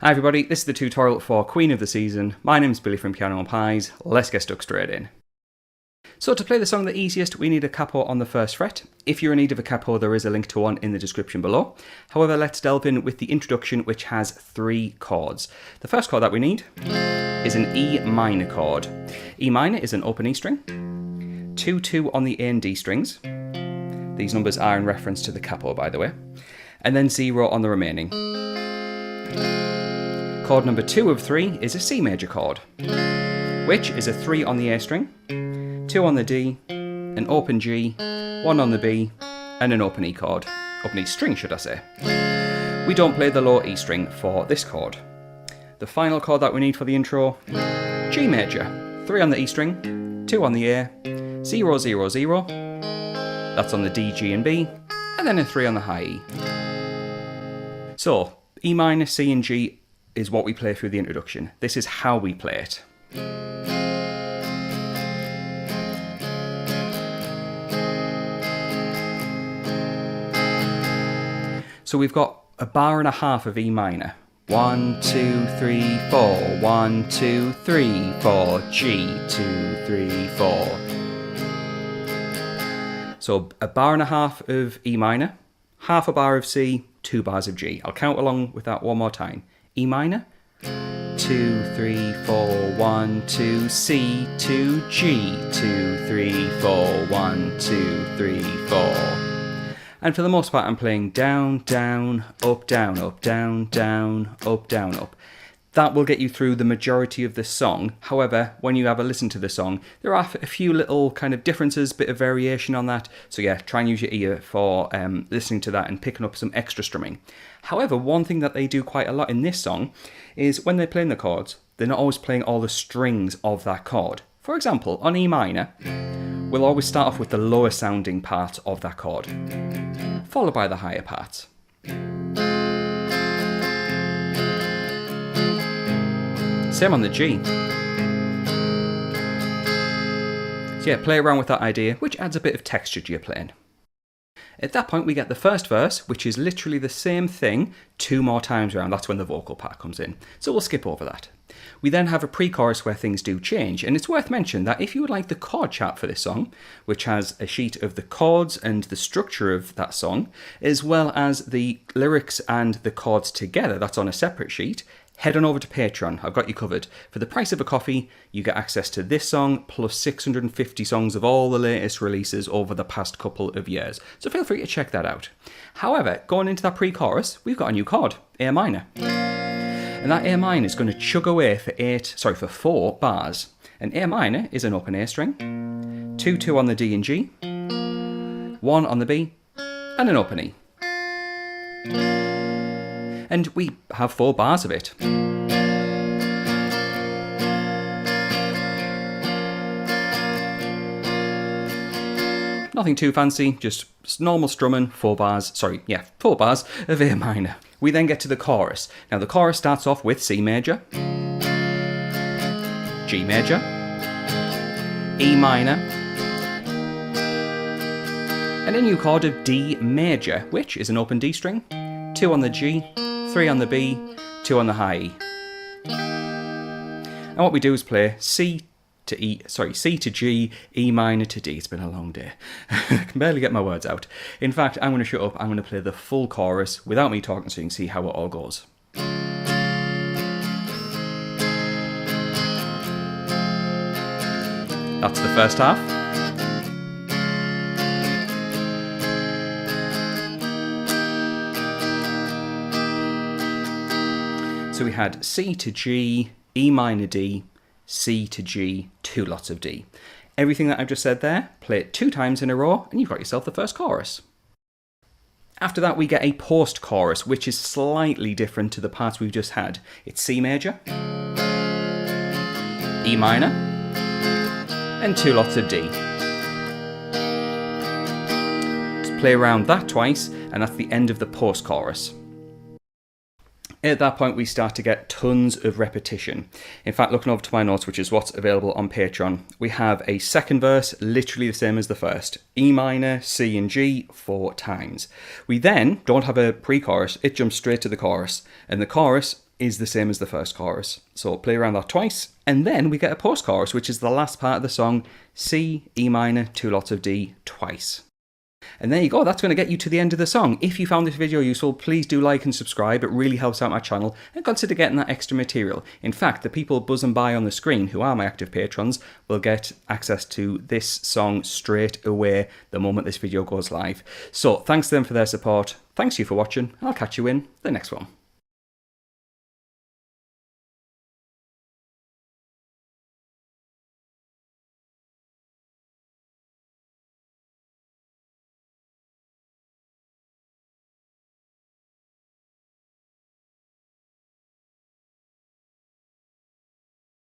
Hi everybody, this is the tutorial for Queen of the Season. My name's Billy from Piano and Pies. Let's get stuck straight in. So to play the song the easiest, we need a capo on the first fret. If you're in need of a capo, there is a link to one in the description below. However, let's delve in with the introduction, which has 3 chords. The first chord that we need is an E minor chord. E minor is an open E string, 2-2 on the A and D strings. These numbers are in reference to the capo, by the way. And then 0 on the remaining. Chord number 2 of 3 is a C major chord, which is a 3 on the A string, 2 on the D, an open G, 1 on the B, and an open E chord. Open E string, should I say. We don't play the low E string for this chord. The final chord that we need for the intro, G major, 3 on the E string, 2 on the A, 0, 0, 0, that's on the D, G and B, and then a 3 on the high E. So, E minor, C and G is what we play through the introduction. This is how we play it. So we've got a bar and a half of E minor. 1, 2, 3, 4. 1, 2, 3, 4. G, 2, 3, 4. So a bar and a half of E minor, half a bar of C, 2 bars of G. I'll count along with that one more time. E minor, 2, 3, 4, 1, 2, C, 2, G, 2, 3, 4, 1, 2, 3, 4. And for the most part, I'm playing down, down, up, down, up, down, down, up, down, up. That will get you through the majority of the song. However, when you have a listen to the song, there are a few little kind of differences, bit of variation on that. So yeah, try and use your ear for listening to that and picking up some extra strumming. However, one thing that they do quite a lot in this song is when they're playing the chords, they're not always playing all the strings of that chord. For example, on E minor, we'll always start off with the lower sounding part of that chord, followed by the higher parts. Same on the G. So yeah, play around with that idea, which adds a bit of texture to your playing. At that point we get the first verse, which is literally the same thing 2 more times around. That's when the vocal part comes in. So we'll skip over that. We then have a pre-chorus where things do change, and it's worth mentioning that if you would like the chord chart for this song, which has a sheet of the chords and the structure of that song, as well as the lyrics and the chords together, that's on a separate sheet, head on over to Patreon. I've got you covered. For the price of a coffee, you get access to this song plus 650 songs of all the latest releases over the past couple of years. So feel free to check that out. However, going into that pre-chorus, we've got a new chord, A minor. And that A minor is going to chug away for 4 bars. And A minor is an open A string, 2, 2 on the D and G, 1 on the B, and an open E. And we have 4 bars of it. Nothing too fancy, just normal strumming, 4 bars of A minor. We then get to the chorus. Now the chorus starts off with C major, G major, E minor, and a new chord of D major, which is an open D string, 2 on the G, 3 on the B, 2 on the high E. And what we do is play C to G, E minor to D. It's been a long day. I can barely get my words out. In fact, I'm going to shut up. I'm going to play the full chorus without me talking so you can see how it all goes. That's the first half. So we had C to G, E minor D, C to G, 2 lots of D. Everything that I've just said there, play it 2 times in a row and you've got yourself the first chorus. After that we get a post-chorus, which is slightly different to the parts we've just had. It's C major, E minor, and 2 lots of D. Just play around that twice and that's the end of the post-chorus. At that point, we start to get tons of repetition. In fact, looking over to my notes, which is what's available on Patreon, we have a second verse, literally the same as the first. E minor, C and G, 4 times. We then don't have a pre-chorus, it jumps straight to the chorus. And the chorus is the same as the first chorus. So play around that twice, and then we get a post-chorus, which is the last part of the song, C, E minor, 2 lots of D, twice. And there you go, that's going to get you to the end of the song. If you found this video useful, please do like and subscribe. It really helps out my channel, and consider getting that extra material. In fact, the people buzzing by on the screen, who are my active patrons, will get access to this song straight away the moment this video goes live. So thanks to them for their support, thanks to you for watching, and I'll catch you in the next one.